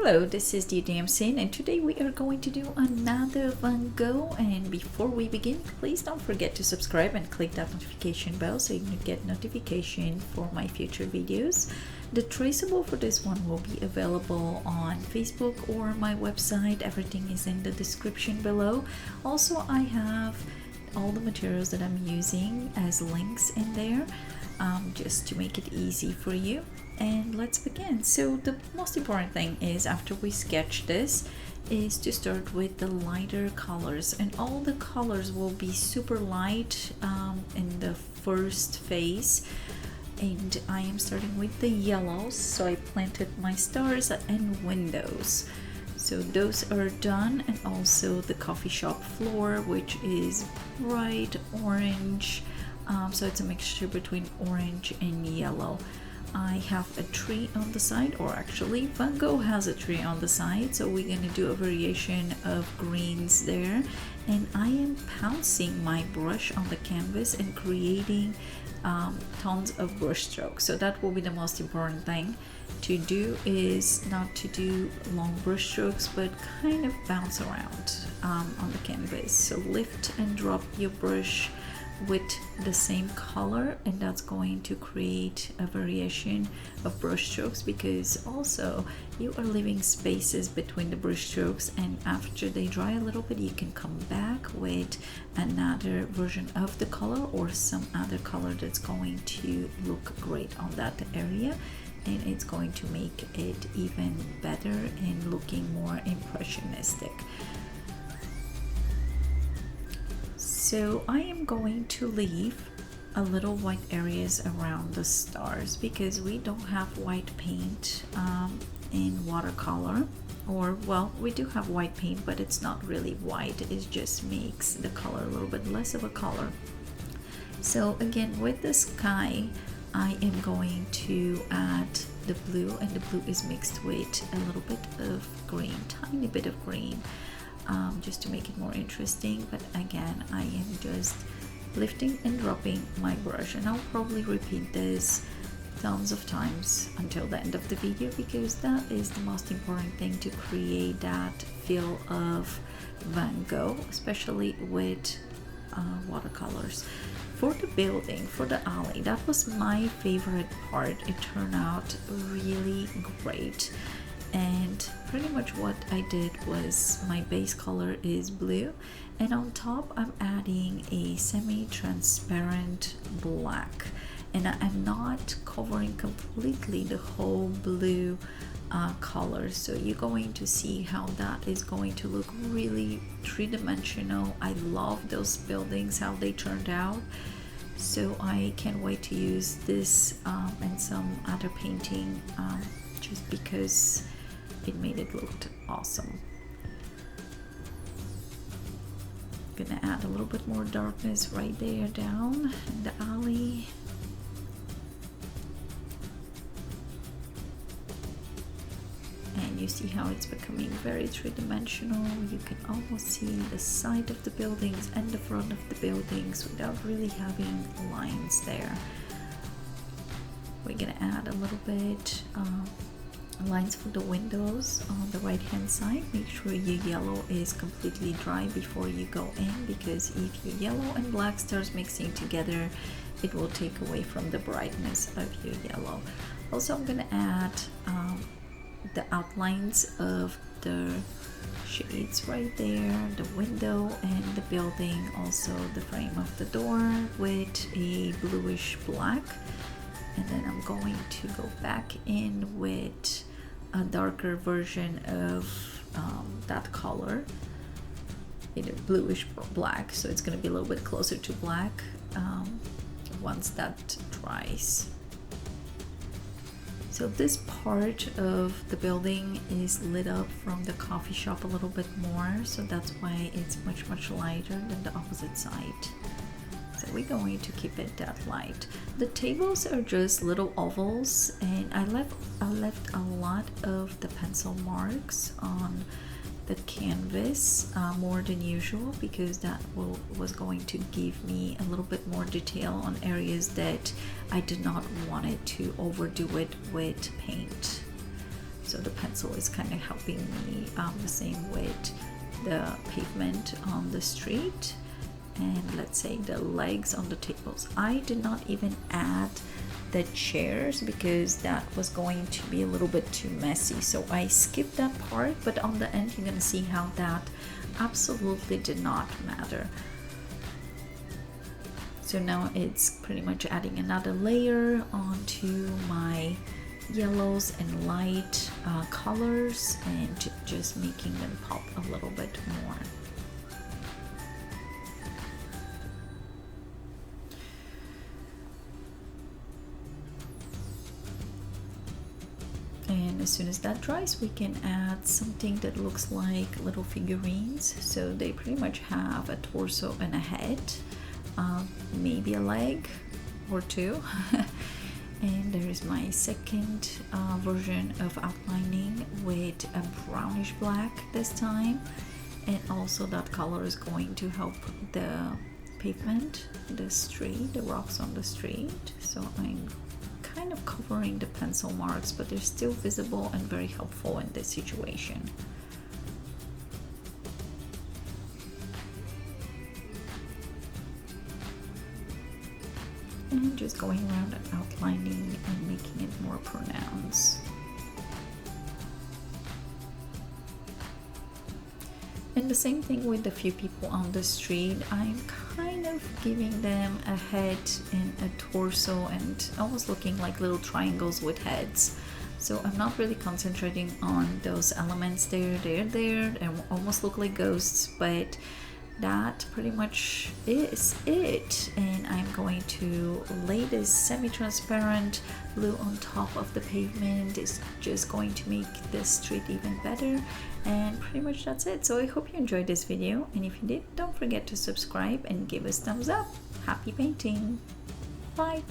Hello, this is the Damson, and today we are going to do another Van Gogh. And before we begin, please don't forget to subscribe and click that notification bell so you can get notification for my future videos. The traceable for this one will be available on Facebook or my website. Everything is in the description below. Also, I have all the materials that I'm using as links in there, just to make it easy for you. And let's begin. So the most important thing is, after we sketch this, is to start with the lighter colors, and all the colors will be super light in the first phase. And I am starting with the yellows, so I planted my stars and windows. So those are done, and also the coffee shop floor, which is bright orange, so it's a mixture between orange and yellow. I have a tree on the side, or actually Van Gogh has a tree on the side, so we're gonna do a variation of greens there. And I am pouncing my brush on the canvas and creating tons of brush strokes. So that will be the most important thing to do, is not to do long brush strokes, but kind of bounce around on the canvas. So lift and drop your brush with the same color, and that's going to create a variation of brush strokes, because also you are leaving spaces between the brush strokes, and after they dry a little bit you can come back with another version of the color or some other color that's going to look great on that area, and it's going to make it even better and looking more impressionistic. So I am going to leave a little white areas around the stars, because we don't have white paint in watercolor, or well, we do have white paint, but it's not really white, it just makes the color a little bit less of a color. So again, with the sky, I am going to add the blue, and the blue is mixed with a little bit of green, tiny bit of green, just to make it more interesting. But again, I am just lifting and dropping my brush, and I'll probably repeat this tons of times until the end of the video, because that is the most important thing to create that feel of Van Gogh, especially with watercolors. For the building, for the alley, that was my favorite part. It turned out really great. And pretty much what I did was, my base color is blue, and on top I'm adding a semi-transparent black, and I'm not covering completely the whole blue color, so you're going to see how that is going to look really three-dimensional. I love those buildings, how they turned out, so I can't wait to use this and some other painting, just because it made it look awesome. Gonna add a little bit more darkness right there down in the alley. And you see how it's becoming very three-dimensional. You can almost see the side of the buildings and the front of the buildings without really having lines there. We're gonna add a little bit lines for the windows on the right hand side. Make sure your yellow is completely dry before you go in, because if your yellow and black starts mixing together, it will take away from the brightness of your yellow. Also, I'm gonna add the outlines of the shades right there, the window and the building, also the frame of the door with a bluish black. And then I'm going to go back in with a darker version of that color in a bluish black, so it's going to be a little bit closer to black once that dries. So this part of the building is lit up from the coffee shop a little bit more, so that's why it's much lighter than the opposite side. So we're going to keep it that light. The tables are just little ovals, and I left a lot of the pencil marks on the canvas, more than usual, because that was going to give me a little bit more detail on areas that I did not want it to overdo it with paint. So the pencil is kind of helping me. The same with the pavement on the street, and let's say the legs on the tables. I did not even add the chairs because that was going to be a little bit too messy, so I skipped that part, but on the end you're gonna see how that absolutely did not matter. So now it's pretty much adding another layer onto my yellows and light colors and just making them pop a little bit more. And as soon as that dries, we can add something that looks like little figurines. So they pretty much have a torso and a head, maybe a leg or two. And there is my second version of outlining with a brownish black this time. And also that color is going to help the pavement, the street, the rocks on the street. So I'm kind of covering the pencil marks, but they're still visible and very helpful in this situation. And just going around and outlining and making it more pronounced. And the same thing with the few people on the street. I'm kind of giving them a head and a torso and almost looking like little triangles with heads. So I'm not really concentrating on those elements there. They're there and almost look like ghosts, but that pretty much is it. And I'm going to lay this semi-transparent blue on top of the pavement. It's just going to make the street even better, and pretty much that's it. So I hope you enjoyed this video, and if you did, don't forget to subscribe and give us thumbs up. Happy painting! Bye!